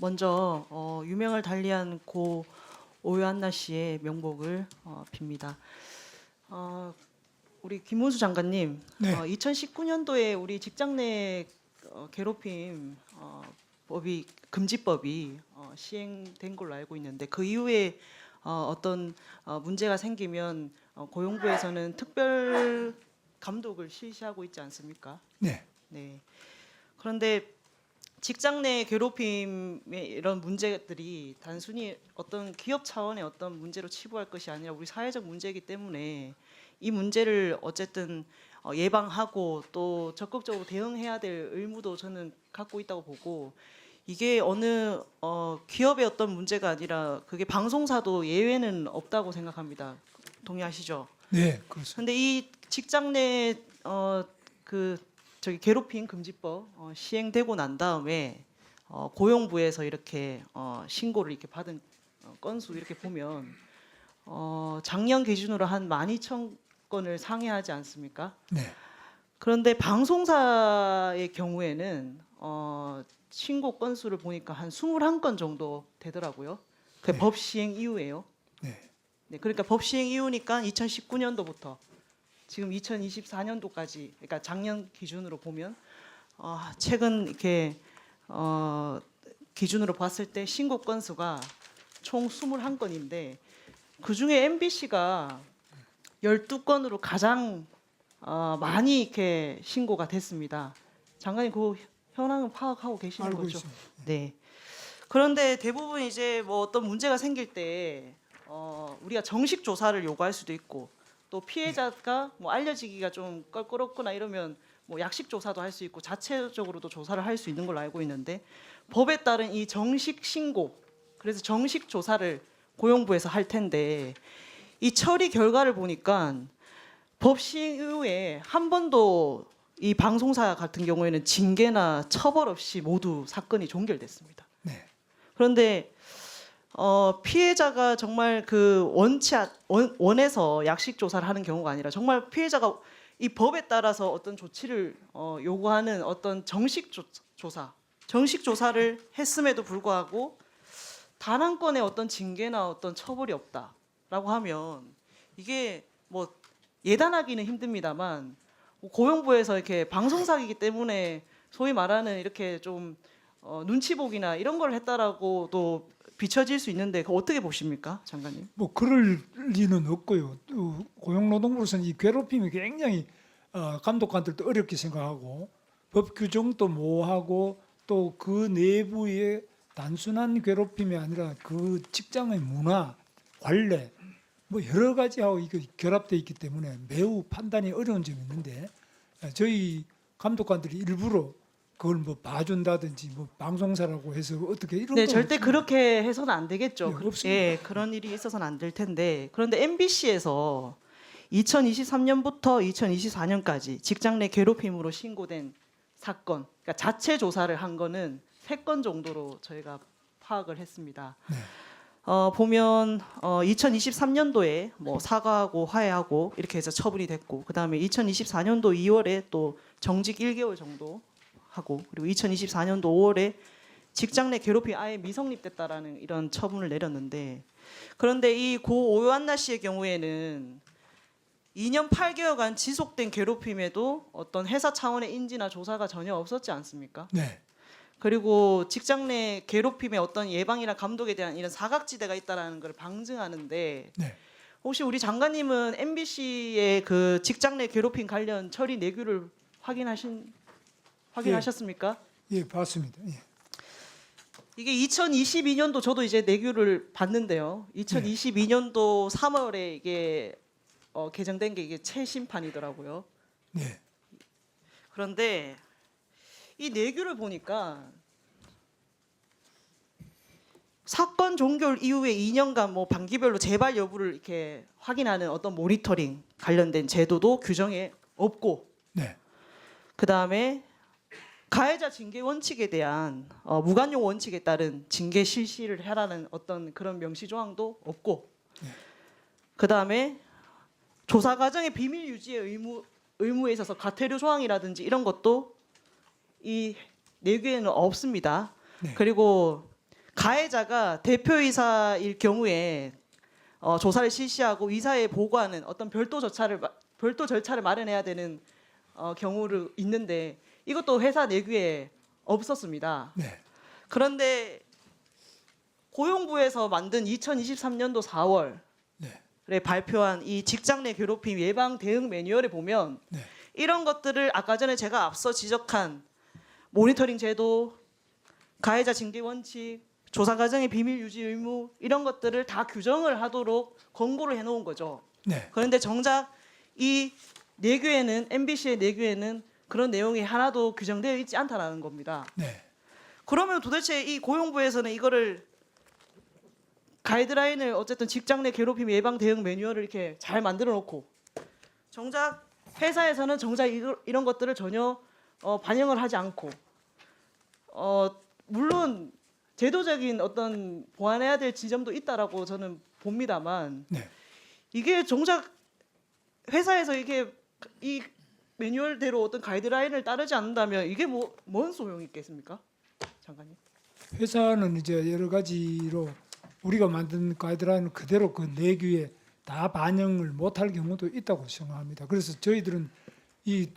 먼저 유명을 달리한 고 오요한나 씨의 명복을 빕니다. 우리 김문수 장관님, 네. 2019년도에 우리 직장 내 괴롭힘 금지법이 시행된 걸로 알고 있는데 그 이후에 어떤 문제가 생기면 고용부에서는 특별 감독을 실시하고 있지 않습니까? 네. 네. 그런데 직장 내 괴롭힘의 이런 문제들이 단순히 어떤 기업 차원의 어떤 문제로 치부할 것이 아니라 우리 사회적 문제이기 때문에 이 문제를 어쨌든 예방하고 또 적극적으로 대응해야 될 의무도 저는 갖고 있다고 보고, 이게 어느 기업의 어떤 문제가 아니라 그게 방송사도 예외는 없다고 생각합니다. 동의하시죠? 네, 그렇습니다. 근데 이 직장 내 괴롭힘 금지법 시행되고 난 다음에 고용부에서 이렇게 신고를 이렇게 받은 건수 이렇게 보면 작년 기준으로 한 12,000건을 상회하지 않습니까? 네. 그런데 방송사의 경우에는 신고 건수를 보니까 한 21건 정도 되더라고요. 그 네. 법 시행 이후에요. 네. 네, 그러니까 법 시행 이후니까 2019년도부터 지금 2024년도까지, 그러니까 작년 기준으로 보면 최근 이렇게 기준으로 봤을 때 신고 건수가 총 21건인데 그 중에 MBC가 12건으로 가장 많이 이렇게 신고가 됐습니다. 장관님 그 현황은 파악하고 계시는 알고 거죠? 있습니다. 네. 그런데 대부분 이제 뭐 어떤 문제가 생길 때 우리가 정식 조사를 요구할 수도 있고, 또 피해자가 뭐 알려지기가 좀 껄끄럽거나 이러면 뭐 약식 조사도 할 수 있고 자체적으로도 조사를 할 수 있는 걸로 알고 있는데, 법에 따른 이 정식 신고, 그래서 정식 조사를 고용부에서 할 텐데 이 처리 결과를 보니까 법 시행 이후에 한 번도 이 방송사 같은 경우에는 징계나 처벌 없이 모두 사건이 종결됐습니다. 네. 그런데 피해자가 정말 원해서 약식 조사를 하는 경우가 아니라 정말 피해자가 이 법에 따라서 어떤 조치를 요구하는 어떤 정식 조사를 했음에도 불구하고 단 한 건의 어떤 징계나 어떤 처벌이 없다라고 하면 이게 뭐 예단하기는 힘듭니다만 고용부에서 이렇게 방송사기이기 때문에 소위 말하는 이렇게 좀 눈치 보기나 이런 걸 했다라고도 비춰질 수 있는데 그거 어떻게 보십니까, 장관님? 뭐 그럴 리는 없고요. 또 고용노동부로서는 이 괴롭힘이 굉장히 감독관들도 어렵게 생각하고 법 규정도 모호하고 또 그 내부에 단순한 괴롭힘이 아니라 그 직장의 문화, 관례 뭐 여러 가지하고 이게 결합되어 있기 때문에 매우 판단이 어려운 점이 있는데 저희 감독관들이 일부러 그걸 뭐 봐준다든지 뭐 방송사라고 해서 어떻게 이런 네, 건 절대 없습니다. 그렇게 해서는 안 되겠죠. 네, 없습니다. 예, 그런 일이 있어서는 안 될 텐데. 그런데 MBC에서 2023년부터 2024년까지 직장 내 괴롭힘으로 신고된 사건, 그러니까 자체 조사를 한 거는 3건 정도로 저희가 파악을 했습니다. 네. 보면 2023년도에 뭐 사과하고 화해하고 이렇게 해서 처분이 됐고, 그다음에 2024년도 2월에 또 정직 1개월 정도 하고, 그리고 2024년도 5월에 직장 내 괴롭힘이 아예 미성립됐다라는 이런 처분을 내렸는데, 그런데 이 고 오요한나 씨의 경우에는 2년 8개월간 지속된 괴롭힘에도 어떤 회사 차원의 인지나 조사가 전혀 없었지 않습니까? 네. 그리고 직장 내 괴롭힘의 어떤 예방이나 감독에 대한 이런 사각지대가 있다라는 걸 방증하는데, 네. 혹시 우리 장관님은 MBC의 그 직장 내 괴롭힘 관련 처리 내규를 확인하셨습니까? 예, 봤습니다. 예. 이게 2022년도 저도 이제 내규를 봤는데요. 2022년도 3월에 이게 개정된 게 이게 최신판이더라고요. 네. 그런데 이 내규를 보니까 사건 종결 이후에 2년간 뭐 반기별로 재발 여부를 이렇게 확인하는 어떤 모니터링 관련된 제도도 규정에 없고, 네. 그다음에 가해자 징계 원칙에 대한 무관용 원칙에 따른 징계 실시를 하라는 어떤 그런 명시 조항도 없고, 그다음에 조사 과정의 비밀 유지의 의무에 있어서 과태료 조항이라든지 이런 것도 이 내규에는 없습니다. 네. 그리고 가해자가 대표이사일 경우에 조사를 실시하고 이사에 보고하는 어떤 별도 절차를 마련해야 되는 경우를 있는데 이것도 회사 내규에 없었습니다. 네. 그런데 고용부에서 만든 2023년도 4월에 네. 발표한 이 직장 내 괴롭힘 예방 대응 매뉴얼에 보면 네. 이런 것들을 아까 전에 제가 앞서 지적한 모니터링 제도, 가해자 징계 원칙, 조사 과정의 비밀 유지 의무 이런 것들을 다 규정을 하도록 권고를 해놓은 거죠. 네. 그런데 정작 이 내규에는 MBC의 내규에는 그런 내용이 하나도 규정되어 있지 않다라는 겁니다. 네. 그러면 도대체 이 고용부에서는 이거를 가이드라인을 어쨌든 직장 내 괴롭힘 예방 대응 매뉴얼을 이렇게 잘 만들어 놓고 정작 회사에서는 정작 이런 것들을 전혀 반영을 하지 않고 물론 제도적인 어떤 보완해야 될 지점도 있다라고 저는 봅니다만 네. 이게 정작 회사에서 이게 이 매뉴얼대로 어떤 가이드라인을 따르지 않는다면 이게 뭔 소용이 있겠습니까, 장관님? 회사는 이제 여러 가지로 우리가 만든 가이드라인을 그대로 그 내규에 다 반영을 못할 경우도 있다고 생각합니다. 그래서 저희들은 이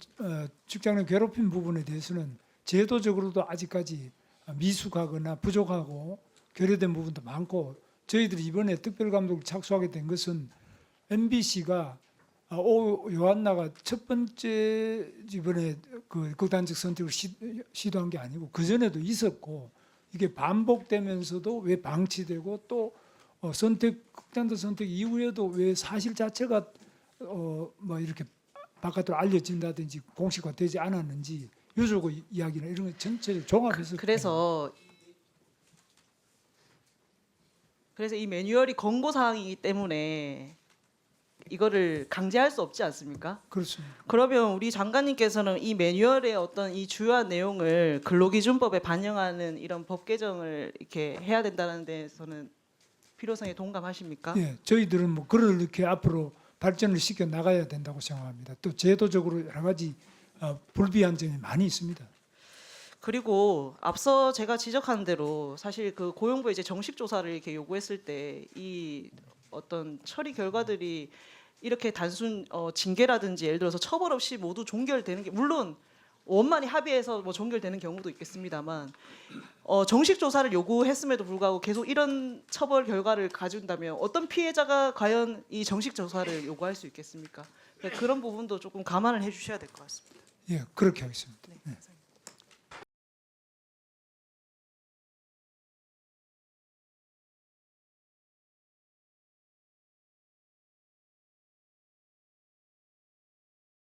직장 내 괴롭힘 부분에 대해서는 제도적으로도 아직까지 미숙하거나 부족하고 결여된 부분도 많고 저희들이 이번에 특별감독을 착수하게 된 것은 MBC가 요한나가 첫 번째 이번에 그 극단적 선택을 시도한 게 아니고 그 전에도 있었고 이게 반복되면서도 왜 방치되고 또 극단적 선택 이후에도 왜 사실 자체가 뭐 이렇게 바깥으로 알려진다든지 공식화되지 않았는지 요소고 이야기나 이런 거 전체를 종합해서 그래서 이 매뉴얼이 권고 사항이기 때문에 이거를 강제할 수 없지 않습니까? 그렇습니다. 그러면 우리 장관님께서는 이 매뉴얼의 어떤 이 주요한 내용을 근로기준법에 반영하는 이런 법 개정을 이렇게 해야 된다는 데에서는 필요성에 동감하십니까? 예, 저희들은 뭐 그렇게 앞으로 발전을 시켜 나가야 된다고 생각합니다. 또 제도적으로 여러 가지 불비한 점이 많이 있습니다. 그리고 앞서 제가 지적한 대로 사실 그 고용부에 이제 정식 조사를 이렇게 요구했을 때 이 어떤 처리 결과들이 이렇게 단순 징계라든지 예를 들어서 처벌 없이 모두 종결되는 게 물론 원만히 합의해서 뭐 종결되는 경우도 있겠습니다만 정식 조사를 요구했음에도 불구하고 계속 이런 처벌 결과를 가져온다면 어떤 피해자가 과연 이 정식 조사를 요구할 수 있겠습니까? 그런 부분도 조금 감안을 해주셔야 될 것 같습니다. 예, 그렇게 하겠습니다. 네, 예. 감사합니다.